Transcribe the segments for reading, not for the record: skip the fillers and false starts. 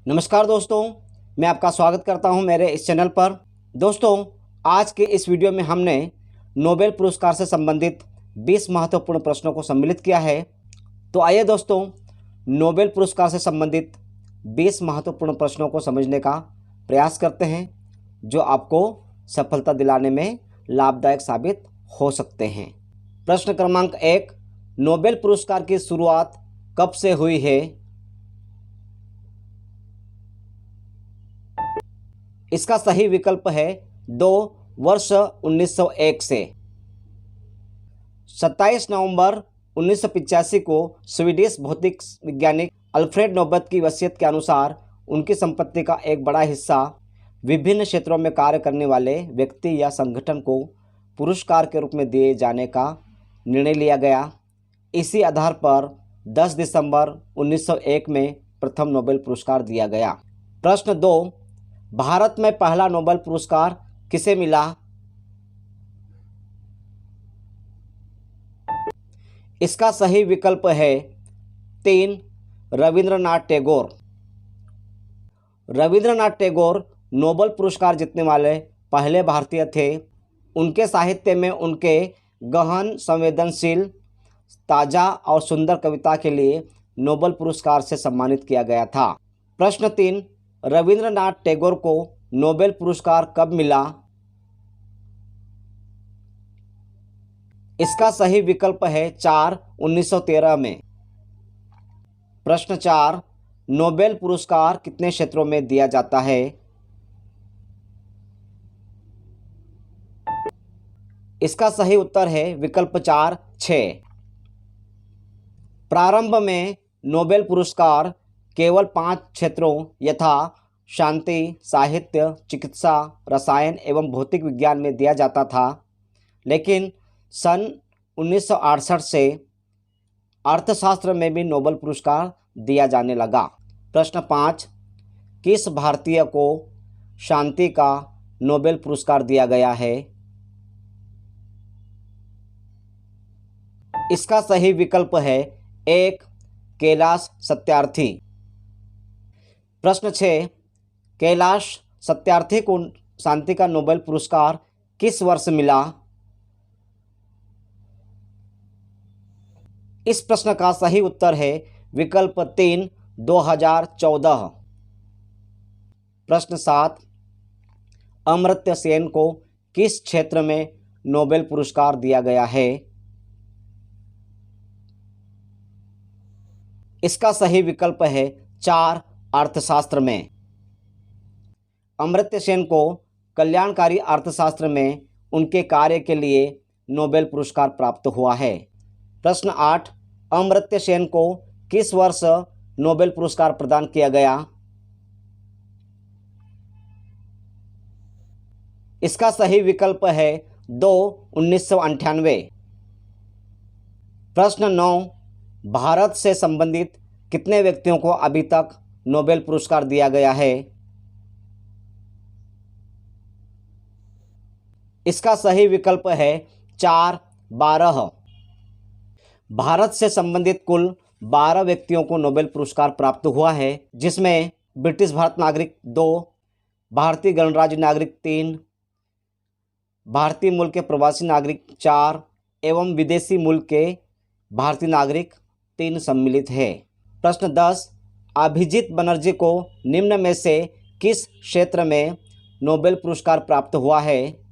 नमस्कार दोस्तों, मैं आपका स्वागत करता हूं मेरे इस चैनल पर। दोस्तों, आज के इस वीडियो में हमने नोबेल पुरस्कार से संबंधित 20 महत्वपूर्ण प्रश्नों को सम्मिलित किया है। तो आइए दोस्तों, नोबेल पुरस्कार से संबंधित 20 महत्वपूर्ण प्रश्नों को समझने का प्रयास करते हैं, जो आपको सफलता दिलाने में लाभदायक साबित हो सकते हैं। प्रश्न क्रमांक 1, नोबेल पुरस्कार की शुरुआत कब से हुई है? इसका सही विकल्प है 2 वर्ष 1901 से। 27 नवंबर 1985 को स्वीडिश भौतिक वैज्ञानिक अल्फ्रेड नोबेल की वसीयत के अनुसार उनकी संपत्ति का एक बड़ा हिस्सा विभिन्न क्षेत्रों में कार्य करने वाले व्यक्ति या संगठन को पुरस्कार के रूप में दिए जाने का निर्णय लिया गया। इसी आधार पर 10 दिसंबर 1901 में प्रथम नोबेल पुरस्कार दिया गया। प्रश्न 2, भारत में पहला नोबेल पुरस्कार किसे मिला? इसका सही विकल्प है 3 रविंद्रनाथ टैगोर। रविंद्रनाथ टैगोर नोबेल पुरस्कार जीतने वाले पहले भारतीय थे। उनके साहित्य में उनके गहन, संवेदनशील, ताज़ा और सुंदर कविता के लिए नोबेल पुरस्कार से सम्मानित किया गया था। प्रश्न 3, रविंद्रनाथ टैगोर को नोबेल पुरस्कार कब मिला? इसका सही विकल्प है 4 1913 में। प्रश्न 4, नोबेल पुरस्कार कितने क्षेत्रों में दिया जाता है? इसका सही उत्तर है विकल्प 4 6। प्रारंभ में नोबेल पुरस्कार केवल 5 क्षेत्रों यथा शांति, साहित्य, चिकित्सा, रसायन एवं भौतिक विज्ञान में दिया जाता था, लेकिन सन 1968 से अर्थशास्त्र में भी नोबेल पुरस्कार दिया जाने लगा। प्रश्न 5, किस भारतीय को शांति का नोबेल पुरस्कार दिया गया है? इसका सही विकल्प है 1 कैलाश सत्यार्थी। प्रश्न 6, कैलाश सत्यार्थी को शांति का नोबेल पुरस्कार किस वर्ष मिला? इस प्रश्न का सही उत्तर है विकल्प 3 2014। प्रश्न 7, अमर्त्य सेन को किस क्षेत्र में नोबेल पुरस्कार दिया गया है? इसका सही विकल्प है 4 अर्थशास्त्र में। अमर्त्य सेन को कल्याणकारी अर्थशास्त्र में उनके कार्य के लिए नोबेल पुरस्कार प्राप्त हुआ है। प्रश्न 8, अमर्त्य सेन को किस वर्ष नोबेल पुरस्कार प्रदान किया गया? इसका सही विकल्प है 2 1998। प्रश्न 9, भारत से संबंधित कितने व्यक्तियों को अभी तक नोबेल पुरस्कार दिया गया है? इसका सही विकल्प है 4 12। भारत से संबंधित कुल 12 व्यक्तियों को नोबेल पुरस्कार प्राप्त हुआ है, जिसमें ब्रिटिश भारत नागरिक 2, भारतीय गणराज्य नागरिक 3, भारतीय मूल के प्रवासी नागरिक 4 एवं विदेशी मूल के भारतीय नागरिक 3 सम्मिलित है। प्रश्न 10, अभिजीत बनर्जी को निम्न में से किस क्षेत्र में नोबेल पुरस्कार प्राप्त हुआ है?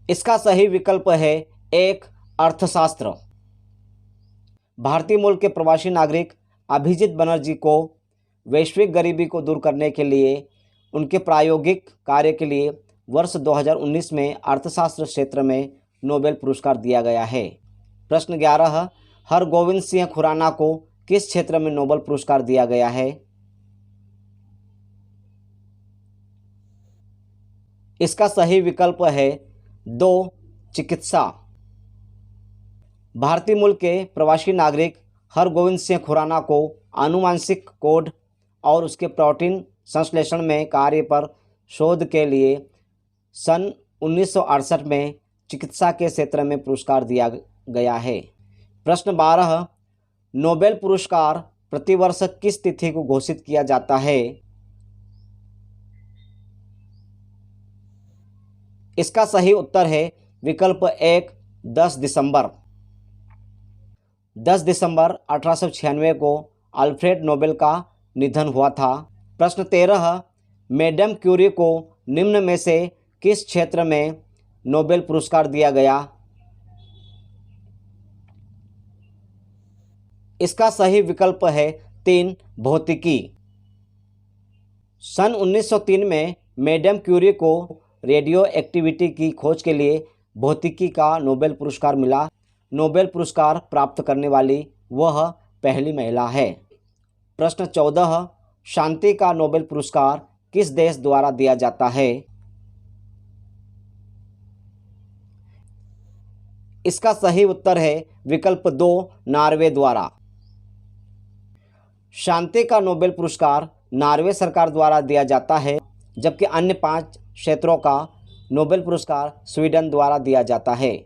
इसका सही विकल्प है 1 अर्थशास्त्र। भारतीय मूल के प्रवासी नागरिक अभिजीत बनर्जी को वैश्विक गरीबी को दूर करने के लिए उनके प्रायोगिक कार्य के लिए वर्ष 2019 में अर्थशास्त्र क्षेत्र में नोबेल पुरस्कार दिया गया है। प्रश्न 11, हरगोविंद सिंह खुराना को किस क्षेत्र में नोबेल पुरस्कार दिया गया है? इसका सही विकल्प है 2 चिकित्सा। भारतीय मूल के प्रवासी नागरिक हरगोविंद सिंह खुराना को आनुवांशिक कोड और उसके प्रोटीन संश्लेषण में कार्य पर शोध के लिए सन 1968 में चिकित्सा के क्षेत्र में पुरस्कार दिया गया है। प्रश्न 12, नोबेल पुरस्कार प्रतिवर्ष किस तिथि को घोषित किया जाता है? इसका सही उत्तर है विकल्प 1, 10 दिसंबर। 10 दिसंबर 1896 को अल्फ्रेड नोबेल का निधन हुआ था। प्रश्न 13, मैडम क्यूरी को निम्न में से किस क्षेत्र में नोबेल पुरस्कार दिया गया? इसका सही विकल्प है 3, भौतिकी। सन 1903 में मैडम क्यूरी को रेडियो एक्टिविटी की खोज के लिए भौतिकी का नोबेल पुरस्कार मिला। नोबेल पुरस्कार प्राप्त करने वाली वह पहली महिला है। प्रश्न 14, शांति का नोबेल पुरस्कार किस देश द्वारा दिया जाता है? इसका सही उत्तर है विकल्प 2, नॉर्वे द्वारा। शांति का नोबेल पुरस्कार नॉर्वे सरकार द्वारा दिया जाता है, जबकि अन्य 5 क्षेत्रों का नोबेल पुरस्कार स्वीडन द्वारा दिया जाता है।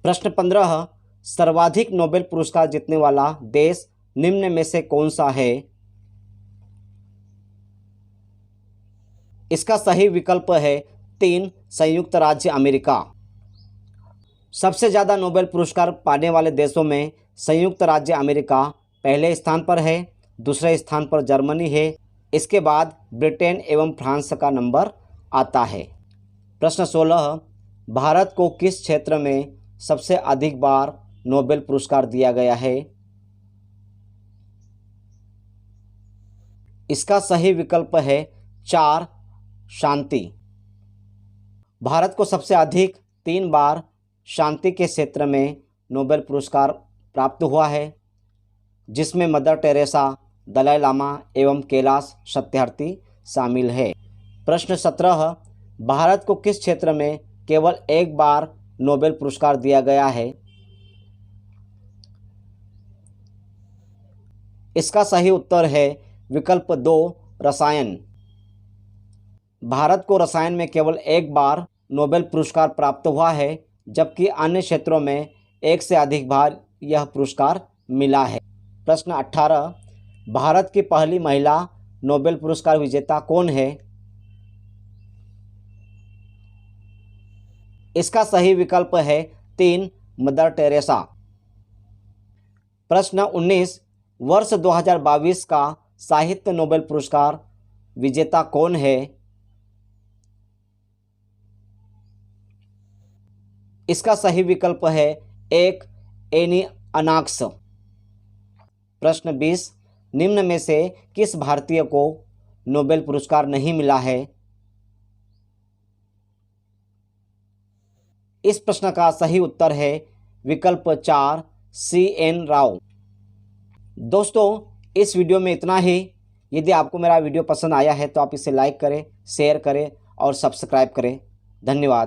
प्रश्न 15, सर्वाधिक नोबेल पुरस्कार जीतने वाला देश निम्न में से कौन सा है? इसका सही विकल्प है 3, संयुक्त राज्य अमेरिका। सबसे ज़्यादा नोबेल पुरस्कार पाने वाले देशों में संयुक्त राज्य अमेरिका पहले स्थान पर है, दूसरे स्थान पर जर्मनी है, इसके बाद ब्रिटेन एवं फ्रांस का नंबर आता है। प्रश्न 16, भारत को किस क्षेत्र में सबसे अधिक बार नोबेल पुरस्कार दिया गया है? इसका सही विकल्प है 4, शांति। भारत को सबसे अधिक 3 बार शांति के क्षेत्र में नोबेल पुरस्कार प्राप्त हुआ है, जिसमें मदर टेरेसा, दलाई लामा एवं कैलाश सत्यार्थी शामिल है। प्रश्न 17, भारत को किस क्षेत्र में केवल 1 बार नोबेल पुरस्कार दिया गया है? इसका सही उत्तर है विकल्प 2, रसायन। भारत को रसायन में केवल 1 बार नोबेल पुरस्कार प्राप्त हुआ है, जबकि अन्य क्षेत्रों में 1 से अधिक बार यह पुरस्कार मिला है। प्रश्न 18, भारत की पहली महिला नोबेल पुरस्कार विजेता कौन है? इसका सही विकल्प है 3, मदर टेरेसा। प्रश्न 19, वर्ष 2022 का साहित्य नोबेल पुरस्कार विजेता कौन है? इसका सही विकल्प है 1, एनी अनाक्स। प्रश्न 20, निम्न में से किस भारतीय को नोबेल पुरस्कार नहीं मिला है? इस प्रश्न का सही उत्तर है विकल्प 4, CN राव। दोस्तों, इस वीडियो में इतना ही। यदि आपको मेरा वीडियो पसंद आया है तो आप इसे लाइक करें, शेयर करें और सब्सक्राइब करें। धन्यवाद।